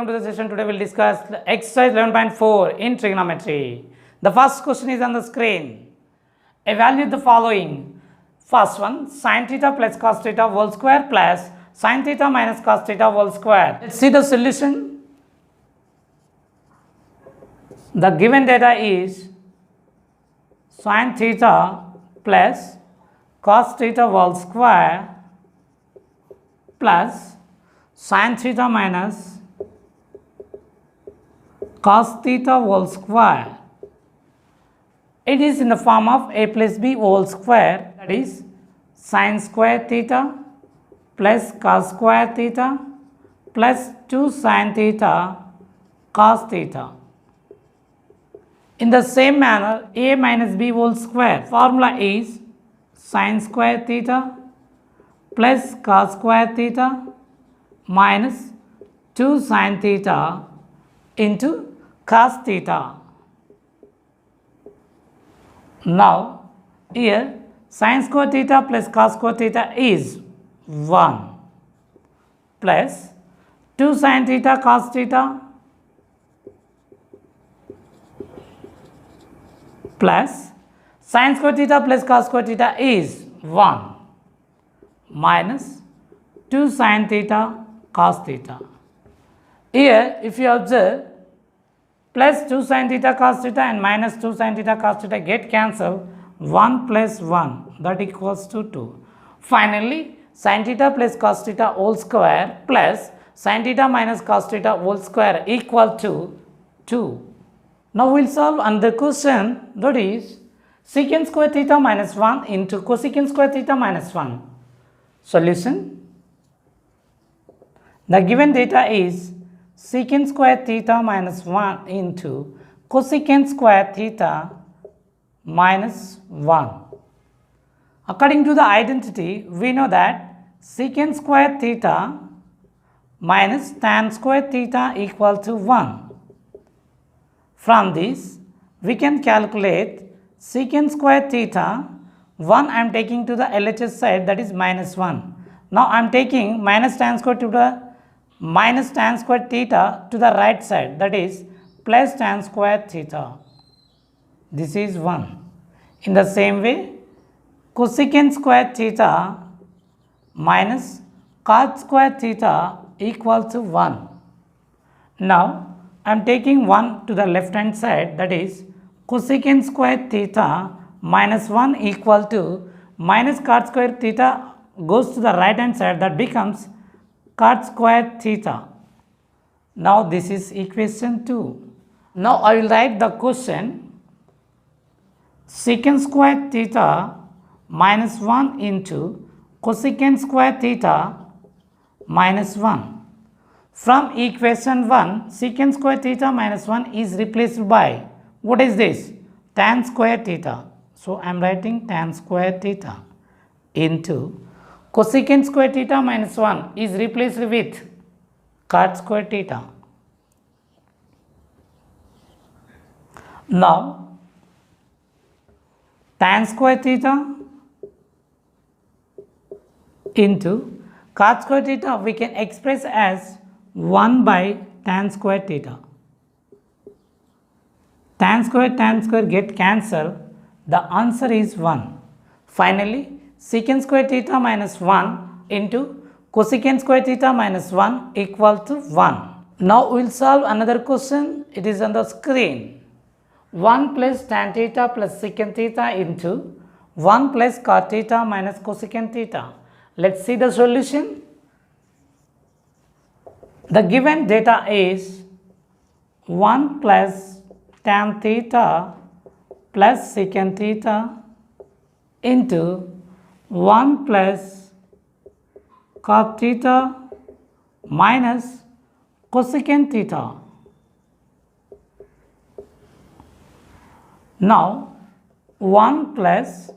welcome to the session. Today we'll discuss exercise 11.4 in trigonometry. The first question is on the screen. Evaluate the following. First one, sin theta plus cos theta whole square plus sin theta minus cos theta whole square. Let's see the solution. The given data is sin theta plus cos theta whole square plus sin theta minus cos theta whole square. It is in the form of a plus b whole square, that is sin square theta plus cos square theta plus 2 sin theta cos theta. In the same manner, a minus b whole square formula is sin square theta plus cos square theta minus 2 sin theta into cos theta. Now, here sin square theta plus cos square theta is 1 plus 2 sin theta cos theta plus sin square theta plus cos square theta is 1 minus 2 sin theta cos theta. Here, if you observe, plus 2 sin theta cos theta and minus 2 sin theta cos theta get cancelled, 1 plus 1, that equals to 2. Finally, sin theta plus cos theta whole square plus sin theta minus cos theta whole square equal to 2. Now we will solve another question, that is secant square theta minus 1 into cosecant square theta minus 1. Solution. The given data is secant square theta minus 1 into cosecant square theta minus 1. According to the identity, we know that secant square theta minus tan square theta equal to 1. From this, we can calculate secant square theta. 1 I am taking to the LHS side, that is minus 1. Now I am taking minus tan square to the minus tan square theta to the right side, that is plus tan square theta. This is 1. In the same way, cosecant square theta minus cot square theta equal to 1. Now I am taking 1 to the left hand side, that is cosecant square theta minus 1 equal to minus cot square theta goes to the right hand side, that becomes cot square theta. Now this is equation 2. Now I will write the question. Secant square theta minus 1 into cosecant square theta minus 1. From equation 1, secant square theta minus 1 is replaced by, what is this? Tan square theta. So I am writing tan square theta into cosecant square theta minus 1 is replaced with cot square theta. Now, tan square theta into cot square theta we can express as 1 by tan square theta. Tan square get cancelled. The answer is 1. Finally, secant square theta minus 1 into cosecant square theta minus 1 equal to 1. Now we will solve another question. It is on the screen. 1 plus tan theta plus secant theta into 1 plus cot theta minus cosecant theta. Let's see the solution. The given data is 1 plus tan theta plus secant theta into 1 plus cot theta minus cosecant theta. Now 1 plus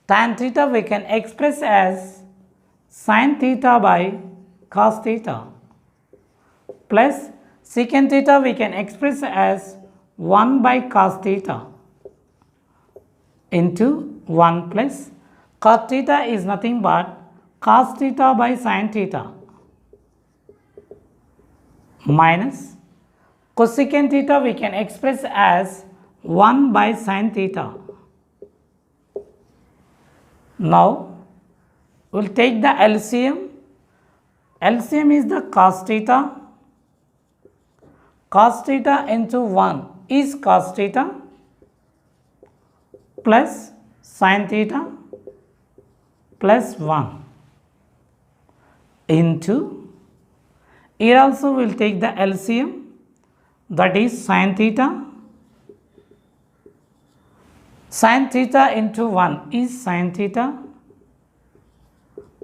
tan theta we can express as sin theta by cos theta plus secant theta we can express as 1 by cos theta into 1 plus cot theta is nothing but cos theta by sin theta minus Cosecant theta we can express as 1 by sin theta. Now, we will take the LCM. LCM is the cos theta. Cos theta into 1 is cos theta plus sin theta plus 1 into, here also we will take the LCM, that is sin theta. Sin theta into 1 is sin theta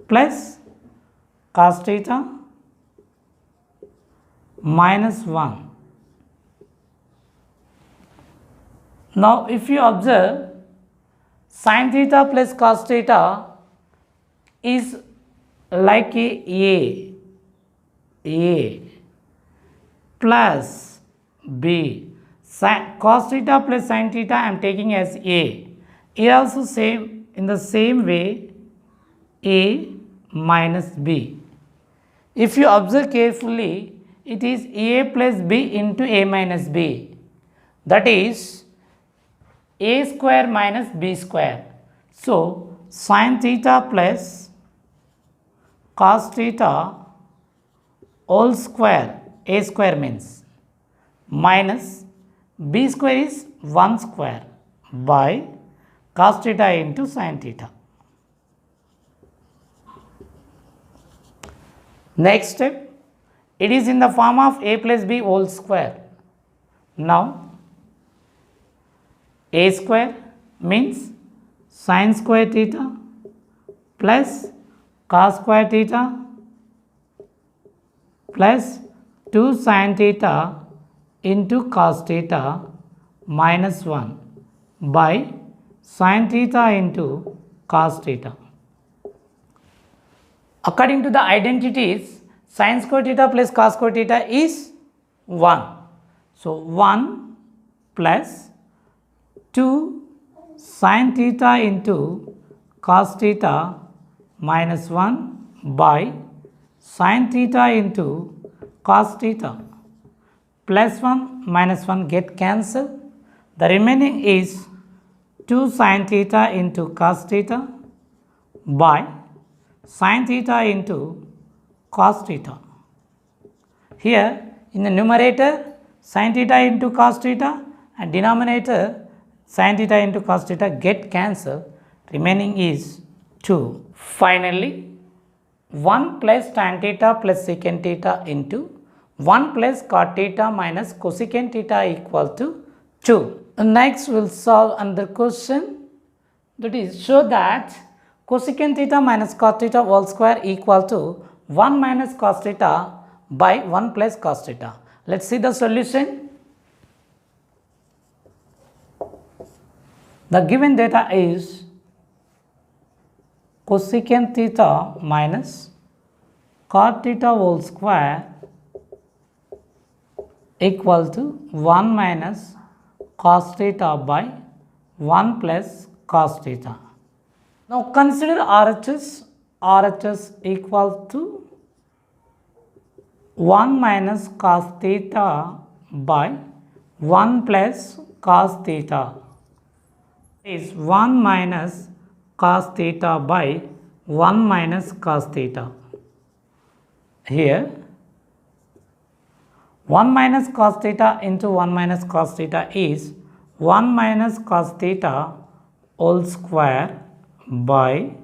plus cos theta minus 1. Now, if you observe, sin theta plus cos theta is like a plus b. Cos theta plus sin theta I am taking as a. Here also same, in the same way, a minus b. If you observe carefully, it is a plus b into a minus b. That is a square minus b square. So, sin theta plus cos theta whole square, a square means, minus b square is 1 square by cos theta into sin theta. Next step, it is in the form of a plus b whole square. Now, a square means sin square theta plus cos square theta plus 2 sin theta into cos theta minus 1 by sin theta into cos theta. According to the identities, sin square theta plus cos square theta is 1. So, 1 plus 2 sin theta into cos theta minus 1 by sin theta into cos theta, plus 1 minus 1 get cancelled. The remaining is 2 sin theta into cos theta by sin theta into cos theta. Here in the numerator sin theta into cos theta and denominator sin theta into cos theta get cancelled, remaining is 2. Finally, 1 plus tan theta plus secant theta into 1 plus cot theta minus cosecant theta equal to 2. Next we will solve another question, that is, show that cosecant theta minus cot theta whole square equal to 1 minus cos theta by 1 plus cos theta. Let us see the solution. The given data is cosecant theta minus cot theta whole square equal to 1 minus cos theta by 1 plus cos theta. Now consider RHS. RHS equal to 1 minus cos theta by 1 plus cos theta is 1 minus cos theta by 1 minus cos theta. Here 1 minus cos theta into 1 minus cos theta is 1 minus cos theta whole square by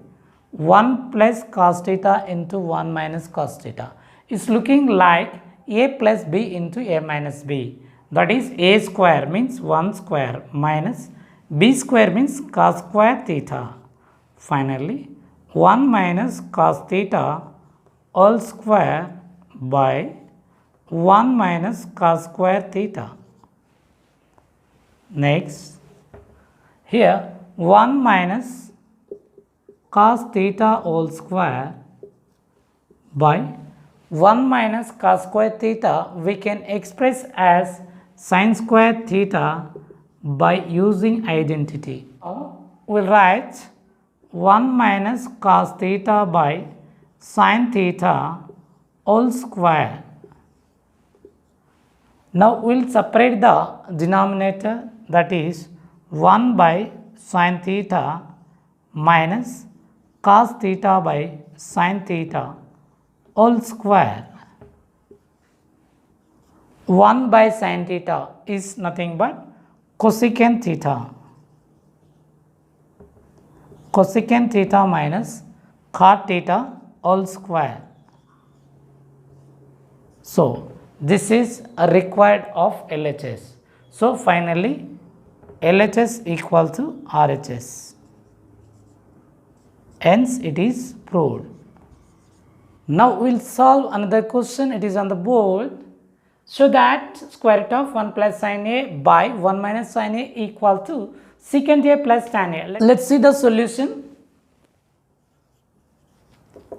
1 plus cos theta into 1 minus cos theta. It's looking like a plus b into a minus b. That is, a square means 1 square minus b square means cos square theta. Finally, 1 minus cos theta whole square by 1 minus cos square theta. Next, here 1 minus cos theta whole square by 1 minus cos square theta we can express as sin square theta by using identity. We will write 1 minus cos theta by sin theta whole square Now we'll separate the denominator, that is 1 by sin theta minus cos theta by sin theta whole square. 1 by sin theta is nothing but cosecant theta. Cosecant theta minus cot theta whole square. So this is a required of LHS. So finally LHS equal to RHS. Hence it is proved. Now we will solve another question. It is on the board. So that square root of 1 plus sin A by 1 minus sin A equal to secant A plus tan A. Let's see the solution.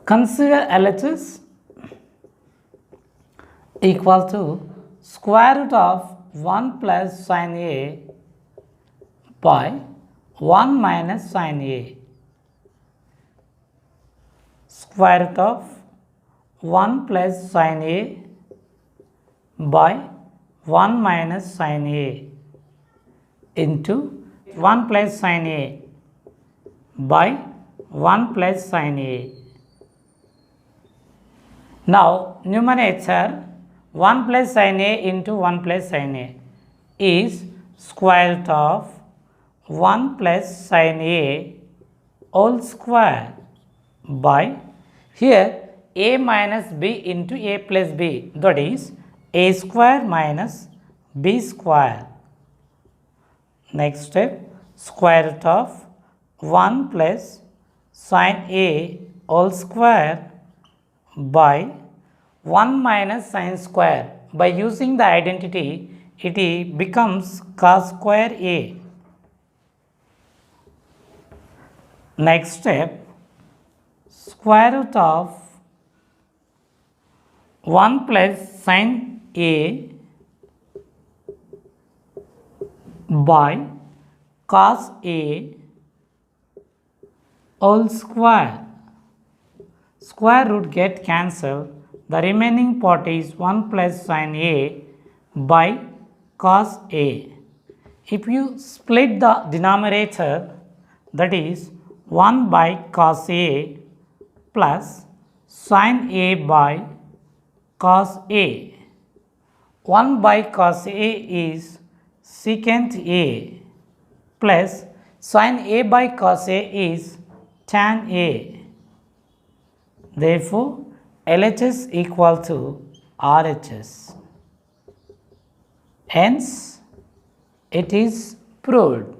Consider LHS equal to square root of 1 plus sin A by 1 minus sin A. Square root of 1 plus sin A by 1 minus sin A into 1 plus sin A by 1 plus sin A. Now numerator 1 plus sin A into 1 plus sin A is square root of 1 plus sin A whole square by here A minus B into A plus B, that is A square minus B square. Next step, square root of 1 plus sin A whole square by 1 minus sin square. By using the identity, it becomes cos square A. Next step, square root of 1 plus sin A by cos A whole square. Square root get cancelled. The remaining part is 1 plus sin A by cos A. If you split the denominator, that is 1 by cos A plus sin A by cos A. 1 by cos A is secant A plus sin A by cos A is tan A. Therefore, LHS equal to RHS. Hence, it is proved.